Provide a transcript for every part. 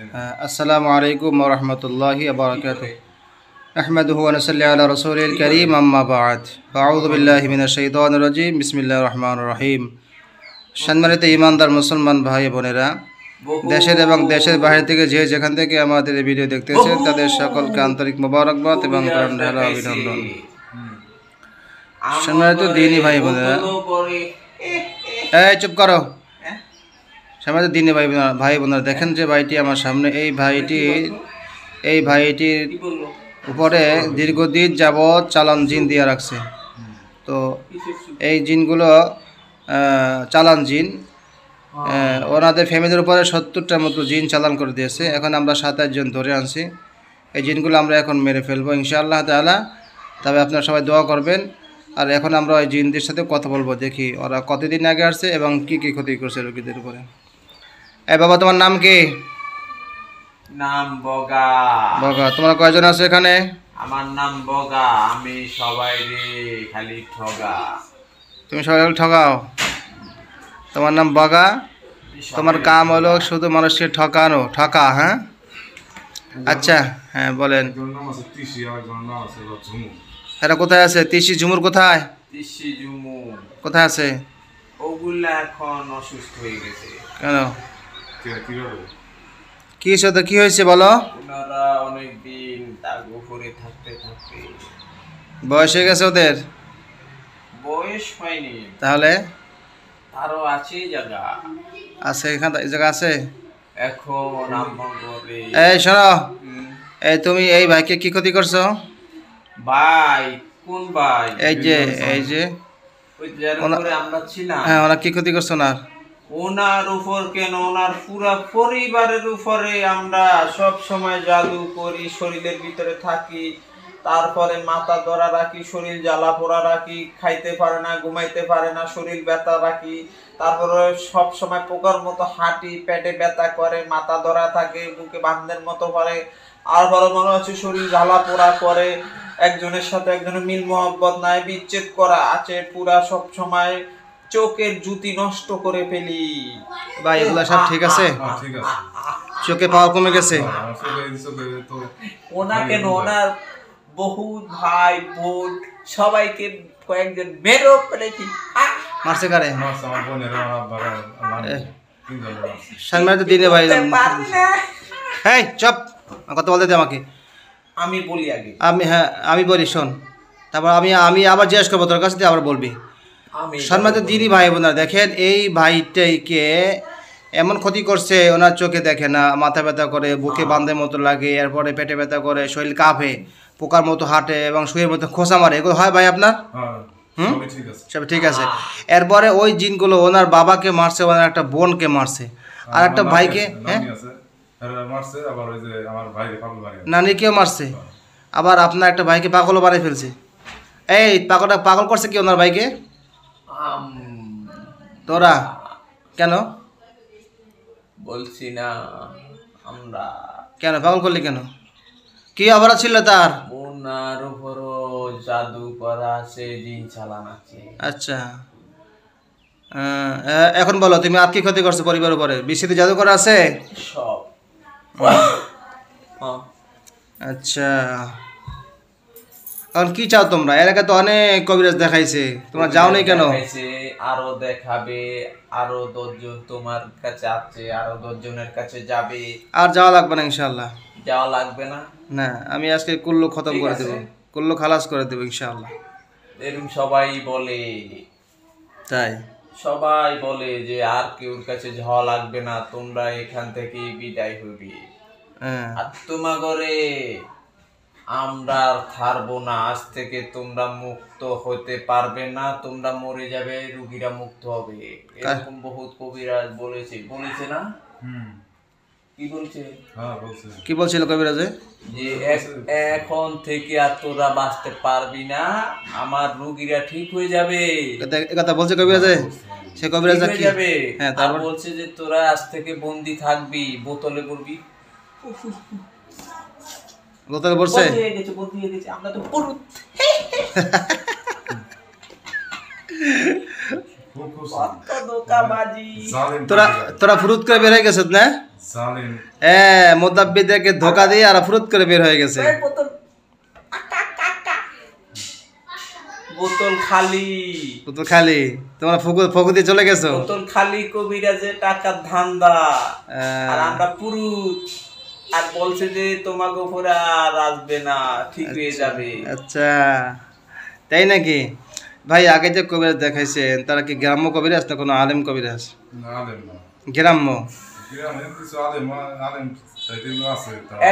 अस्सलामु अलैकुम व रहमतुल्लाहि व बरकातुहू अहमदुहु व नसल्ली अला रसूलिल करीम अम्मा बाद अऊज़ु बिल्लाहि मिनश शैतानिर रजीम बिस्मिल्लाहिर रहमानिर रहीम। সম্মানিত ঈমানদার মুসলমান ভাই বোনেরা, দেশের এবং দেশের বাইরে থেকে যে যেখান থেকে আমাদের এই ভিডিও দেখতেছেন তাদের সকলকে আন্তরিক মোবারকবাদ এবং ঢালা অভিনন্দন। সম্মানিত দ্বীনি ভাই বোনেরা, এই চুপ করো। সম্মানিত দ্বীনি ভাই বোনেরা, দেখেন যে ভাইটি আমার সামনে, এই ভাইটির উপরে দীর্ঘদিন যাবৎ চালান জিন দিয়ে রাখছে। তো এই জিনগুলো চালান জিন, ওনাদের ফ্যামিলির উপরে 70টার মতো জিন চালান করে দিয়েছে। এখন আমরা 27 জন ধরে আনছি। এই জিনগুলো আমরা এখন মেরে ফেলবো ইনশাআল্লাহ তাআলা। তবে আপনারা সবাই দোয়া করবেন। আর এখন আমরা ওই জিনদের সাথে কথা বলবো, দেখি ওরা কতদিন আগে আসছে এবং কি কি ক্ষতি করছে রোগীদের উপরে। এই বাবা, তোমার নাম কি? নাম বগা। বগা, তোমার কয়জন আছে এখানে? আমার নাম বগা, আমি সবাই রে খালি ঠগা। তুমি সবাই ঠগাও? তোমার নাম বগা, তোমার কাম হলো শুধু মানুষকে ঠকানো, ঠকা। হ্যাঁ, আচ্ছা, হ্যাঁ বলেন। এরা কোথায় আছে? তিসি ঝুমুর কোথায়? তিসি ঝুমুর কোথায় আছে? ওগুলা এখন অসুস্থ হয়ে গেছে। কেন? কি সাথে কি হয়েছে বলো? ওনারা অনেকদিন তার উপরে থাকতে থাকতে বয়স হয়ে গেছে ওদের? বয়স হয়নি, তাহলে আরো আছে জায়গা আছে, এখানে জায়গা আছে এখন আমগরে। এই শোনো, এই তুমি এই ভাইকে কি ক্ষতি করছো? ভাই কোন ভাই? এই যে ওই যার উপরে আমরা ছিলাম। হ্যাঁ, ওরা কি ক্ষতি করছো না? ওনার উপর কেন, ওনার পুরা পরিবারের উপরে আমরা সব সময় জাদু করি, শরীরের ভিতরে থাকি, তারপরে মাথা ধরা রাখি, শরীর জ্বালা পোড়া রাখি, খাইতে পারে না, ঘুমাইতে পারে না, শরীর ব্যথা রাখি, তারপরে সব সময় পোকার মতো হাঁটি, পেটে ব্যথা করে, মাথা ধরা থাকে, বুকে বান্ধের মতো করে, আর বড় মনে হচ্ছে শরীর জ্বালা পোড়া করে, একজনের সাথে একজনের মিল মহব্বত নাই, বিচ্ছেদ করা আছে, পুরা সব সময় চোখের জ্যোতি নষ্ট করে ফেলি। ভাই এগুলা সব ঠিক আছে? চোখে পাওয়ার কমে গেছে? ওনাকে ওনার বহু ভাই বোন সবাইকে কয়েকজন মেরো ফেলেছি। মারছে কারে? সম্মানিত দ্বীনি ভাই, এই চুপ, কথা বলতে দে আমাকে। আমি বলি আগে। আমি বলি, শোন, তারপর আমি আবার জিজ্ঞেস করবো তোর কাছে, আবার বলবি। সম্মানিত দ্বীনি ভাই বোনেরা, দেখেন এই ভাইটাইকে এমন ক্ষতি করছে, ওনার চোখে দেখে না, মাথা ব্যথা করে, বুকে বান্ধের মতো লাগে, এরপরে পেটে ব্যথা করে, শরীর কাঁপে, পোকার মতো হাঁটে এবং শুয়ের মতো খোঁচা মারে। এগুলো হয় ভাই আপনার? সব ঠিক আছে। এরপরে ওই জিনগুলো ওনার বাবাকে মারছে, ওনার একটা বোনকে মারছে, আর একটা ভাইকে নানিকেও মারছে, আবার আপনার একটা ভাইকে পাগলও বানিয়ে ফেলছে। এই পাগল করছে কি ওনার ভাইকে? তোরা কেন বলছি না আমরা? কেন পাগল করলি কেন? কি অপরাধ ছিল তার? ওনার উপরও জাদু করা আছে, জিন চালান আছে। আচ্ছা, এখন বলো তুমি আর কি ক্ষতি করছো পরিবারের উপরে? বিশ্বতে জাদু করা আছে সব। আচ্ছা, এখন কি চাও তোমরা? এর আগে তো অনেক কবিরাজ দেখাইছে, তোমরা যাও নাই কেন? আরো দেখাবে, আরো 10 জন তোমার কাছে আছে, আরো 10 জনের কাছে যাবে। আর যাওয়া লাগবে না ইনশাআল্লাহ? যাওয়া লাগবে না। না, আমি আজকে কুল্লু খতম করে দেব, কুল্লু খালাস করে দেব ইনশাআল্লাহ। এরকম সবাই বলে, তাই সবাই বলে যে আর কেউর কাছে যাওয়া লাগবে না, তোমরা এখান থেকে বিদায় হইবে। আর তোমাগরে আমরা আর ছাড়বো না, আজ থেকে তোমরা মুক্ত হতে পারবে না, তোমরা মরে যাবে, রোগীরা মুক্ত হবে। এরকম বহুত কবিরাজ বলেছে না? কি বলছিল কবিরাজে? যে এখন থেকে আর তোরা বাঁচতে পারবি না, আমার রোগীরা ঠিক হয়ে যাবে। কথা বলছে কবিরাজে? সে কবিরাজ কি যাবে? হ্যাঁ, তারপর বলছে যে তোরা আজ থেকে বন্দি থাকবি, বোতলে পড়বি। বোতলে পড়ছে? আমরা তো পুরুত। তোরা ফুরুত করে বের হয়ে গেছিস না? মোদাব্বিরদেরকে ধোকা দিয়ে আর ফুরুত করে বের হয়ে গেছে। বোতল খালি, বোতল খালি, তোমরা ফকু দিয়ে চলে গেছো। বোতল খালি, কবিরাজের টাকার ধান্দা, আর আমরা পুরুত। আর বলছে যে তোমাকে উপরে আর আসবে না, ঠিক হয়ে যাবে। আচ্ছা তাই নাকি ভাই? আগে যে কবিরাজ দেখাইছেন তারা কি গ্রাম্য কবিরাজ না কোনো আলেম কবিরাজ? গ্রাম্য।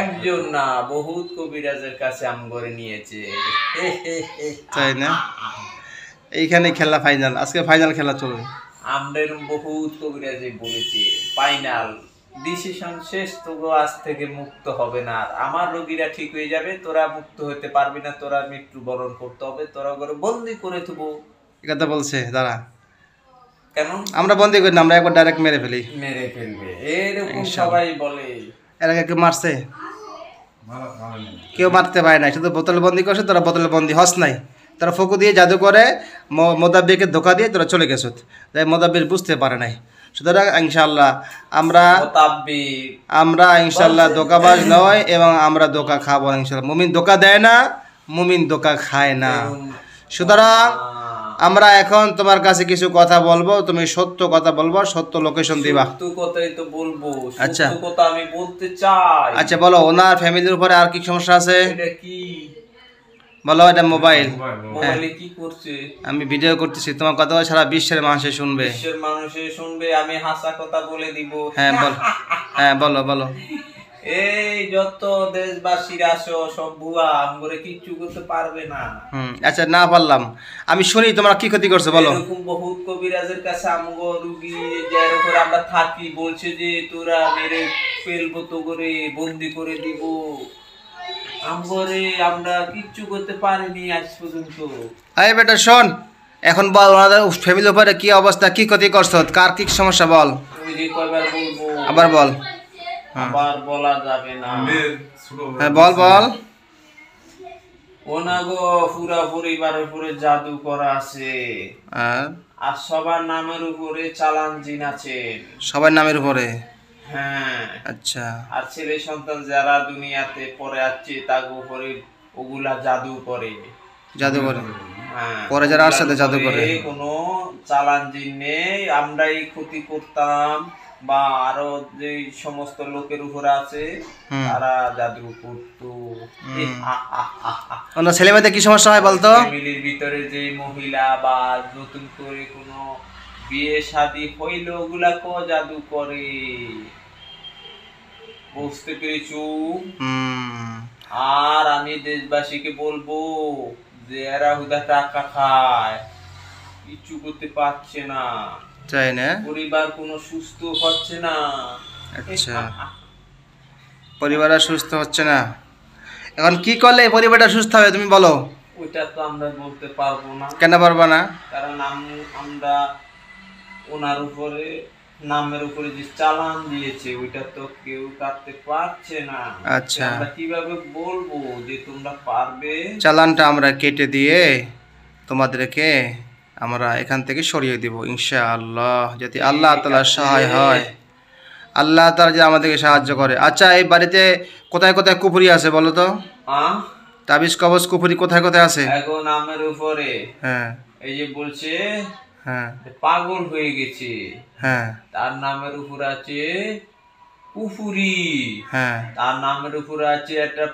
একজন না, বহুত কবিরাজের কাছে আমগরে নিয়েছে। তাই না? এইখানে খেলা ফাইনাল, আজকে ফাইনাল খেলা চলবে। আমাদের বহুত কবিরাজে বলেছে ফাইনাল ডিসিশন শেষ, তো আজ থেকে মুক্ত হবে না। আমার রোগীরা ঠিক হয়ে যাবে, তোরা মুক্ত হতে পারবি না, তোরা মৃত্যুবরণ করতে হবে, তোরা করে বন্দি করে দেবো। কথা বলছে দাঁড়া। কেন আমরা বন্দি করি না, আমরা একবার ডাইরেক্ট মেরে ফেলি। মেরে ফেলবে এরকম সবাই বলে। এর আগে কেউ মারছে? কেউ মারতে পারে না, শুধু বোতলে বন্দি করছে। তোরা বোতলে বন্দি হস নাই, তোরা ফকু দিয়ে জাদু করে মোদাব্বিরকে ধোকা দিয়ে তোরা চলে গেছো। তাই মোদাব্বির বুঝতে পারে নাই। সুতরাং ইনশাআল্লাহ আমরা ইনশাআল্লাহ ধোকাবাজ নয়, এবং আমরা ধোকা খাবো ইনশাআল্লাহ। মুমিন ধোকা দেয় না, মুমিন ধোকা খায় না। সুতরাং আমরা এখন তোমার কাছে কিছু কথা বলবো, তুমি সত্য কথা বলবো, সত্য লোকেশন দিবা। সত্য কথাই তো বলবো, আচ্ছা সত্য কথা আমি বলতে চাই। আচ্ছা বলো, ওনার ফ্যামিলির উপরে আর কি সমস্যা আছে? এটা কি বলো। এটা মোবাইল। মোবাইলে কি করছে? আমি ভিডিও করতেছি, তোমার কথা সারা বিশ্বের মানুষে শুনবে। বিশ্বের মানুষে শুনবে, আমি হাসা কথা বলে দিব। হ্যাঁ বল, হ্যাঁ বলো বলো। এই যত দেশবাসীরা আসো সব ভুয়া, আমগরে কিচ্ছু করতে পারবে না। আচ্ছা না পারলাম, আমি শুনি তোমরা কি ক্ষতি করছো বলো। এরকম বহুত কবিরাজের কাছে আমগো রুগী যার উপর আমরা থাকি বলছে যে তোরা মেরে ফেলবো, তো করে বন্দি করে দিব। আমগরে আমরা কিচ্ছু করতে পারিনি আজ পর্যন্ত। এই বেটা শোন, এখন বল ওনাদের ফ্যামিলির উপরে কি অবস্থা, কি ক্ষতি করছো, কার কি সমস্যা বল। তুমি যে কয়বার বলবো, আবার বল। আবার বলা যাবে না। হ্যাঁ বল বল। ওনাগো পুরা পরিবারের উপরে জাদু করা আছে, আর সবার নামের উপরে চালান জিন আছে। সবার নামের উপরে? হ্যাঁ। আচ্ছা। আর ছেলে সন্তান যারা দুনিয়াতে পড়ে আছে তার উপরে ওগুলা জাদু করে। জাদু করে? হ্যাঁ। পরে যারা আর সাথে জাদু করে, কোনো চালান জিন নেই। আমরাই ক্ষতি করতাম, বা আরো যে সমস্ত লোকের উপরে আছে তারা জাদু করতো। ছেলে মেয়েদের কি সমস্যা হয় বলতো? ফ্যামিলির ভিতরে যে মহিলা বা নতুন করে কোনো বিয়ে শাদী হইলো, ওগুলা কো জাদু করে। বুঝতে পেরেছো? আর আমি দেশবাসীকে বলবো যে এরা হুদা টাকা খায়, কিছু করতে পারছে না, তাই না? পরিবার কোনো সুস্থ হচ্ছে না। আচ্ছা, পরিবার সুস্থ হচ্ছে না। এখন কি করলে পরিবারটা সুস্থ হবে তুমি বলো? ওইটা তো আমরা বলতে পারবো না। কেন পারবো না? কারণ আমরা ওনার উপরে নামের উপরে যে চালান দিয়েছে ওইটা তো কেউ কাটতে পারছে না। আচ্ছা, আমরা কিভাবে বলবো যে তোমরা পারবে? চালানটা আমরা কেটে দিয়ে তোমাদেরকে আমরা এখান থেকে সরিয়ে দিব ইনশাআল্লাহ, যদি আল্লাহ তাআলা সহায় হয়, আল্লাহ তাআলা যে আমাদেরকে সাহায্য করে। আচ্ছা, এই বাড়িতে কোথায় কোথায় কুফরি আছে বলো তো? তাবিজ কবজ কুফরি কোথায় কোথায় আছে? এখন নামের উপরে, হ্যাঁ, এই যে বলছে, হ্যাঁ, পাগল হয়ে গেছে, হ্যাঁ, তার নামের উপর আছে কুফরি, হ্যাঁ, তার নামের উপর আছে একটা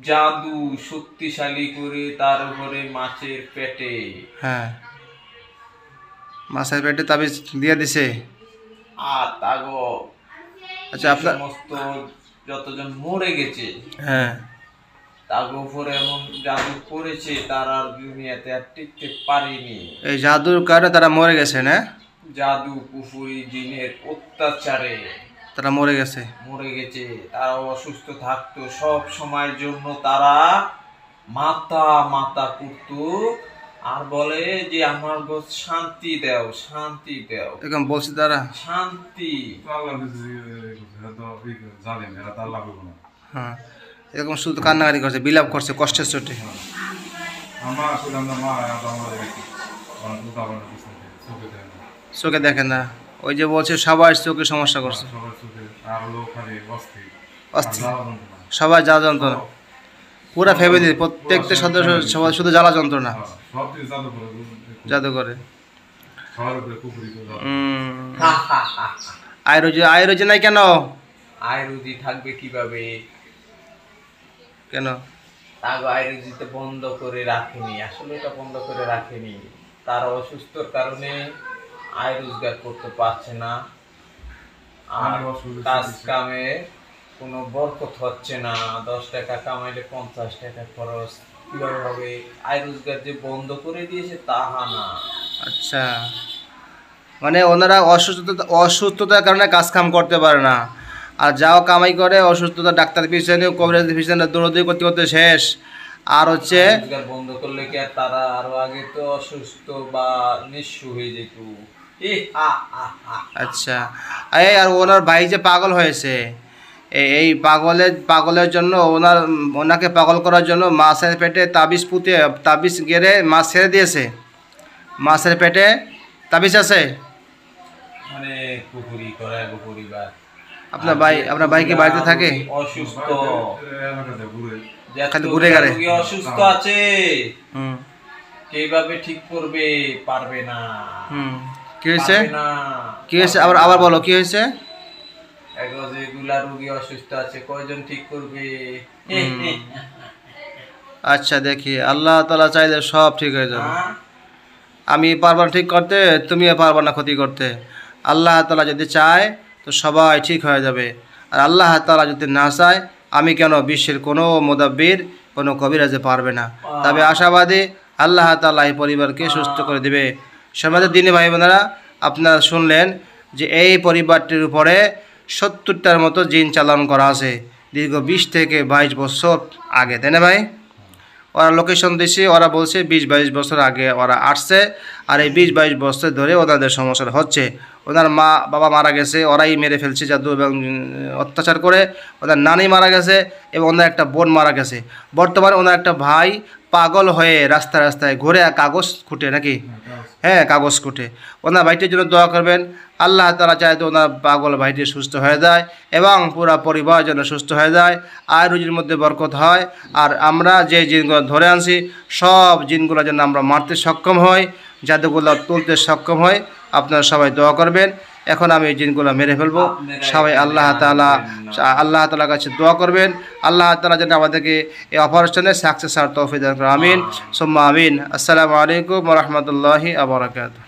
জাদু শক্তিশালী করে তার উপরে মাছের পেটে, হ্যাঁ, মাছের পেটে তাবিজ দিয়ে দিছে। আর তাগো, আচ্ছা, আপনার সমস্ত যতজন মরে গেছে, হ্যাঁ, তার উপরে এমন জাদু করেছে তারা আর দুনিয়াতে আর টিকতে পারেনি। এই জাদুর কারণে তারা মরে গেছে না? জাদু কুফরি জিনের অত্যাচারে তারা মরে গেছে, তারা অসুস্থ থাকতো সব সময়ের জন্য। তারা মাথা মাথা করতো আর বলে যে আমার গো শান্তি দাও, শান্তি দাও, এরকম বলছে তারা। শান্তি, হ্যাঁ, এরকম শুধু কান্নাকাটি করছে, বিলাপ করছে কষ্টের চোটে। চোখে দেখে না, ওই যে বলছে সবার চোখে সমস্যা করছে, সবার চোখে আর হলো খালি অস্থির অস্থির, সবাই জ্বালা যন্ত্রণা, পুরা ফ্যামিলি প্রত্যেকটা সদস্য সবাই শুধু জ্বালা যন্ত্রণা, সব কিছু জাদু করে জাদু করে। সবার উপরে কুকুরি করে আয়ুর্বেদ নাই কেন? আয়ুর্বেদি থাকবে কিভাবে? কেন? আয়ুর্বেদিতে বন্ধ করে রাখেনি, আসলে এটা বন্ধ করে রাখেনি, তারা অসুস্থর কারণে আয় রোজগার করতে পারছে না, আর কাজ কামে কোনো বরকত হচ্ছে না। 10 টাকা কামাইলে 50 টাকা খরচ, কিভাবে হবে? আয় রোজগার যে বন্ধ করে দিয়েছে তাহা না। আচ্ছা, মানে ওনারা অসুস্থতার কারণে কাজ কাম করতে পারে না, আর যাও কামাই করে অসুস্থতা ডাক্তার পিছনে কবিরাজ পিছনে দৌড়দৌড়ি করতে করতে শেষ। আর হচ্ছে রোজগার বন্ধ করলে কি আর তারা আরো আগে তো অসুস্থ বা নিঃস্ব হয়ে যেত। আচ্ছা, এই আর ওনার ভাই যে পাগল হয়েছে, এই পাগলের জন্য ওনাকে পাগল করার জন্য মাছের পেটে তাবিজ গেড়ে মাছ ছেড়ে দিয়েছে। মাছের পেটে তাবিজ আছে। মানে কুকুরি করে পরিবার। আপনার ভাই কি বাড়িতে থাকে? অসুস্থ, খালি ঘুরে গেলে অসুস্থ আছে, কিভাবে ঠিক করবে? পারবে না। কি হয়েছে? কি হয়েছে? আবার বলো, কি হয়েছে? যেগুলা রোগী অসুস্থ আছে, কয়জন ঠিক করবে? আচ্ছা, দেখি আল্লাহ তাআলা চাইলে সব ঠিক হয়ে যাবে। আমি পারবো না ঠিক করতে, তুমিও পারবা না ক্ষতি করতে। আল্লাহ তাআলা যদি চায় তো সবাই ঠিক হয়ে যাবে, আর আল্লাহ তাআলা যদি না চায়, আমি কেন, বিশ্বের কোনো মুদাব্বির কোনো কবিরাজে পারবে না। তবে আশাবাদী আল্লাহ তাআলা এই পরিবারকে সুস্থ করে দেবে। সমাজের দিনী ভাই বোনেরা, আপনারা শুনলেন যে এই পরিবারটির উপরে 70টার মতো জিন চালান করা আছে দীর্ঘ 20 থেকে 22 বছর আগে, তাই না ভাই? ওরা লোকেশন দিছে, ওরা বলছে 20-22 বছর আগে ওরা আসছে, আর এই 20-22 বছর ধরে ওনাদের সমস্যা হচ্ছে। ওনার মা বাবা মারা গেছে, ওরাই মেরে ফেলছে জাদু এবং অত্যাচার করে। ওনার নানি মারা গেছে এবং ওনার একটা বোন মারা গেছে। বর্তমানে ওনার একটা ভাই পাগল হয়ে রাস্তায় রাস্তায় ঘুরে কাগজ খুঁটে, নাকি? হ্যাঁ, কাগজ খুঁটে। ওনার ভাইটির জন্য দোয়া করবেন। আল্লাহ তাআলা চায় তো ওনার পাগল ভাইটি সুস্থ হয়ে যায় এবং পুরা পরিবার যেন সুস্থ হয়ে যায়, আয় রুজির মধ্যে বরকত হয়। আর আমরা যে জিনগুলো ধরে আনছি, সব জিনগুলো যেন আমরা মারতে সক্ষম হই, জাদুগুলো তুলতে সক্ষম হই। আপনারা সবাই দোয়া করবেন। এখন আমি এই জিনগুলো মেরে ফেলবো। সবাই আল্লাহ তাআলার কাছে দোয়া করবেন। আল্লাহ তাআলা যেন আমাদেরকে এই অপারেশনে সাকসেস আর তৌফিক দান করেন। আমিন সুম্মা আমিন। আসসালামু আলাইকুম ওয়া রাহমাতুল্লাহি ওয়া বারাকাতুহু।